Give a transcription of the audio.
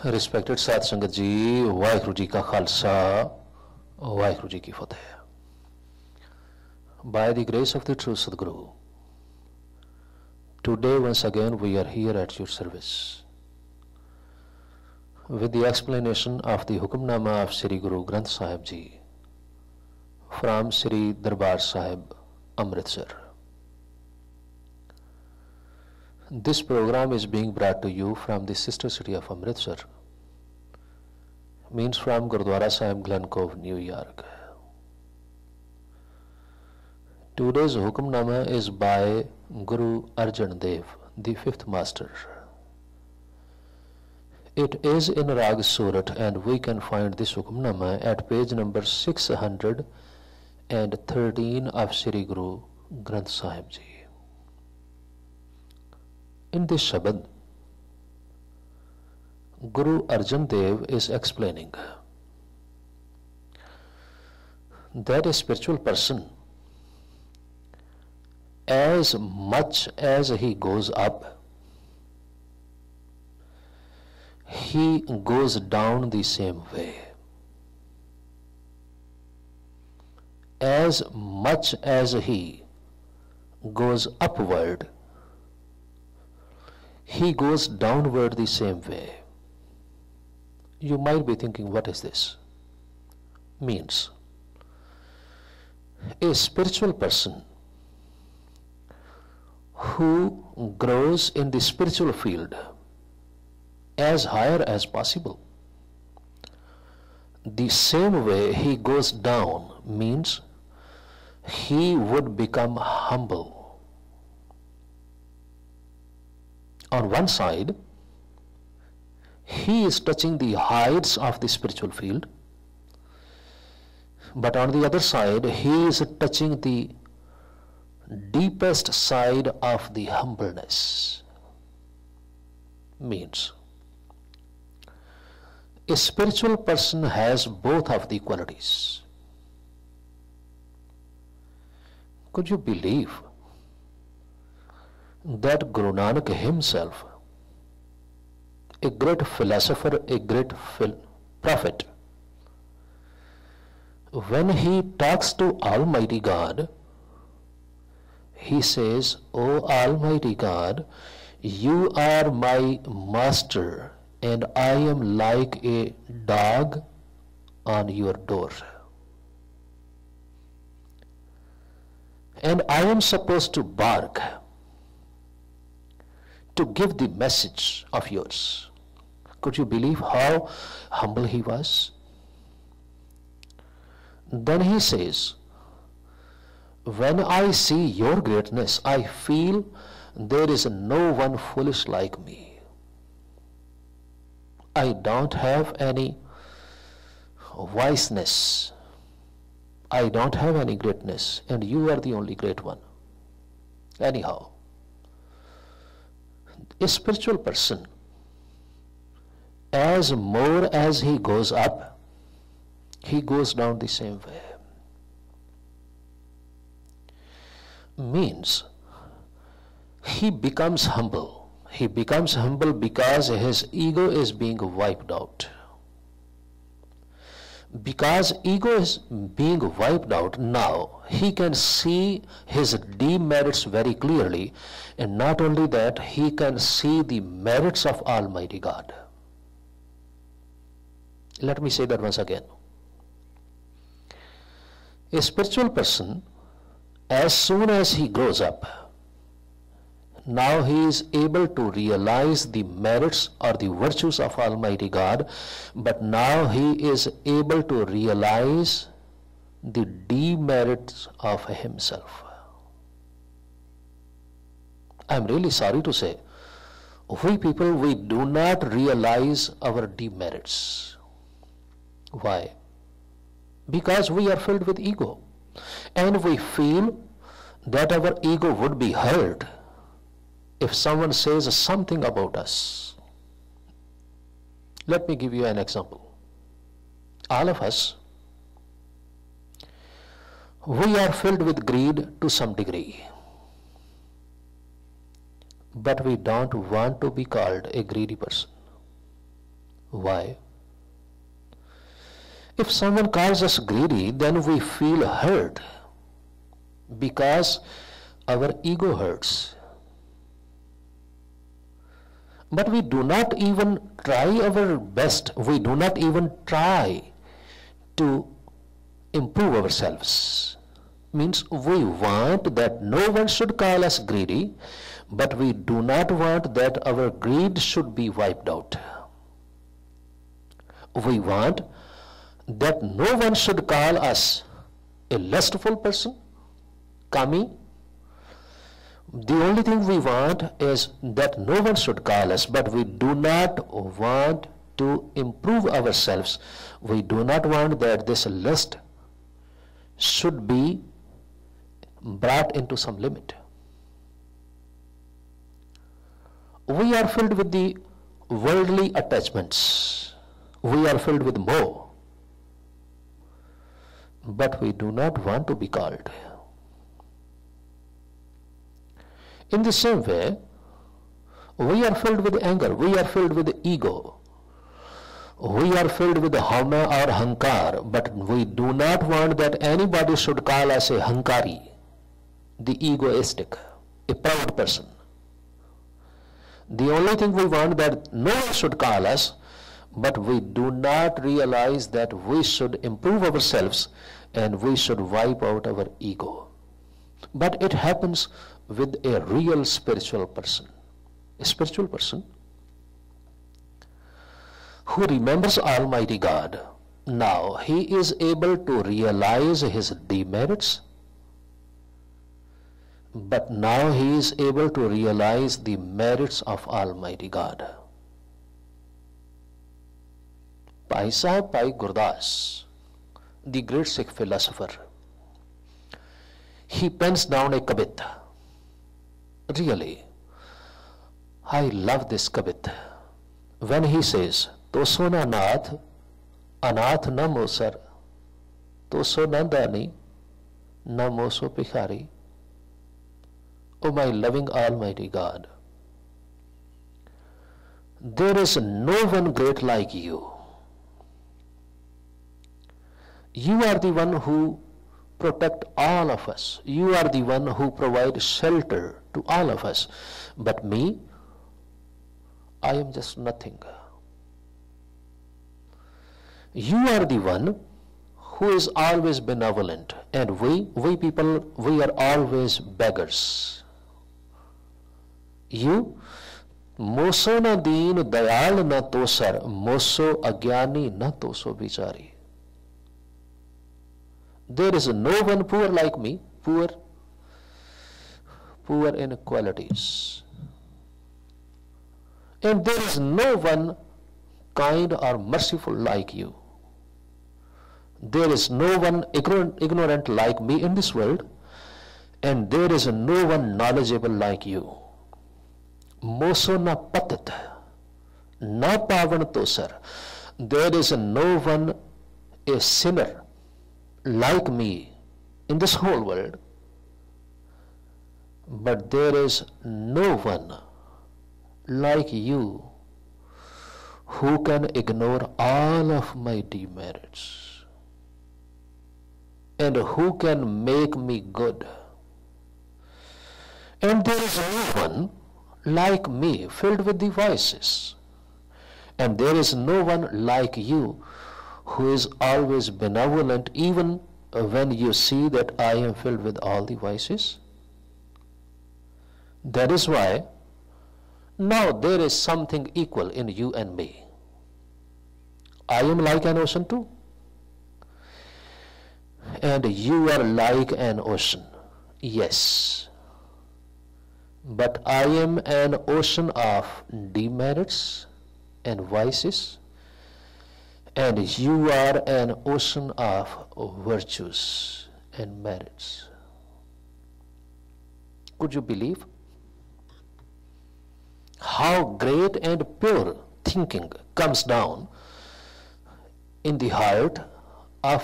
Respected Sat Sangat Ji, Waheguru Ji Ka Khalsa, Waheguru Ji Ki Fateh. By the grace of the true Sadguru, today once again we are here at your service with the explanation of the Hukamnama of Sri Guru Granth Sahib Ji from Sri Darbar Sahib, Amritsar. This program is being brought to you from the sister city of Amritsar, means from Gurdwara Sahib, Glen Cove, New York. Today's Hukamnama is by Guru Arjan Dev, the fifth master. It is in Rag Surat, and we can find this Hukamnama at page number 613 of Sri Guru Granth Sahib Ji. In this Shabad, Guru Arjan Dev is explaining that a spiritual person, as much as he goes up, he goes down the same way. As much as he goes upward, he goes downward the same way. You might be thinking, what is this? Means, a spiritual person who grows in the spiritual field as higher as possible, the same way he goes down, means he would become humble. On one side, he is touching the heights of the spiritual field, but on the other side, he is touching the deepest side of the humbleness. Means, a spiritual person has both of the qualities. Could you believe that Guru Nanak himself, a great philosopher, a great prophet, when he talks to Almighty God, he says, "O Almighty God, you are my master, and I am like a dog on your door. And I am supposed to bark to give the message of yours." Could you believe how humble he was? Then he says, "When I see your greatness, I feel there is no one foolish like me. I don't have any wiseness. I don't have any greatness, and you are the only great one." Anyhow, a spiritual person, as more as he goes up, he goes down the same way. Means, he becomes humble. He becomes humble because his ego is being wiped out. Because ego is being wiped out, now he can see his demerits very clearly, and not only that, he can see the merits of Almighty God. Let me say that once again. A spiritual person, as soon as he grows up, now he is able to realize the merits or the virtues of Almighty God, but now he is able to realize the demerits of himself. I am really sorry to say, we people, we do not realize our demerits. Why? Because we are filled with ego, and we feel that our ego would be hurt if someone says something about us. Let me give you an example. All of us, we are filled with greed to some degree, but we don't want to be called a greedy person. Why? If someone calls us greedy, then we feel hurt because our ego hurts. But we do not even try our best. We do not even try to improve ourselves. Means we want that no one should call us greedy, but we do not want that our greed should be wiped out. We want that no one should call us a lustful person, kami. The only thing we want is that no one should call us, but we do not want to improve ourselves. We do not want that this lust should be brought into some limit. We are filled with the worldly attachments. We are filled with more. But we do not want to be called. In the same way, we are filled with anger, we are filled with ego, we are filled with hama or hankar, but we do not want that anybody should call us a hankari, the egoistic, a proud person. The only thing we want that no one should call us, but we do not realize that we should improve ourselves and we should wipe out our ego. But it happens with a real spiritual person. A spiritual person who remembers Almighty God. Now he is able to realize his demerits, but now he is able to realize the merits of Almighty God. Bhai Sahib Bhai Gurdas, the great Sikh philosopher, he pens down a kavita. Really, I love this kavita. When he says, Toso na nath, anath na mosar, toso na dani, na moso pikhari. O my loving Almighty God, there is no one great like you. You are the one who protect all of us. You are the one who provides shelter to all of us. But me, I am just nothing. You are the one who is always benevolent, and we people, we are always beggars. You, moso na deen dayal na tosar, moso agyani na toso bichari. There is no one poor like me, poor in qualities. And there is no one kind or merciful like you. There is no one ignorant like me in this world, and there is no one knowledgeable like you. Moso na patat, na pavan tosar. There is no one a sinner like me in this whole world, but there is no one like you who can ignore all of my demerits and who can make me good. And there is no one like me filled with the vices, and there is no one like you who is always benevolent even when you see that I am filled with all the vices. That is why now there is something equal in you and me. I am like an ocean too, and you are like an ocean. Yes, but I am an ocean of demerits and vices, and you are an ocean of virtues and merits. Could you believe how great and pure thinking comes down in the heart of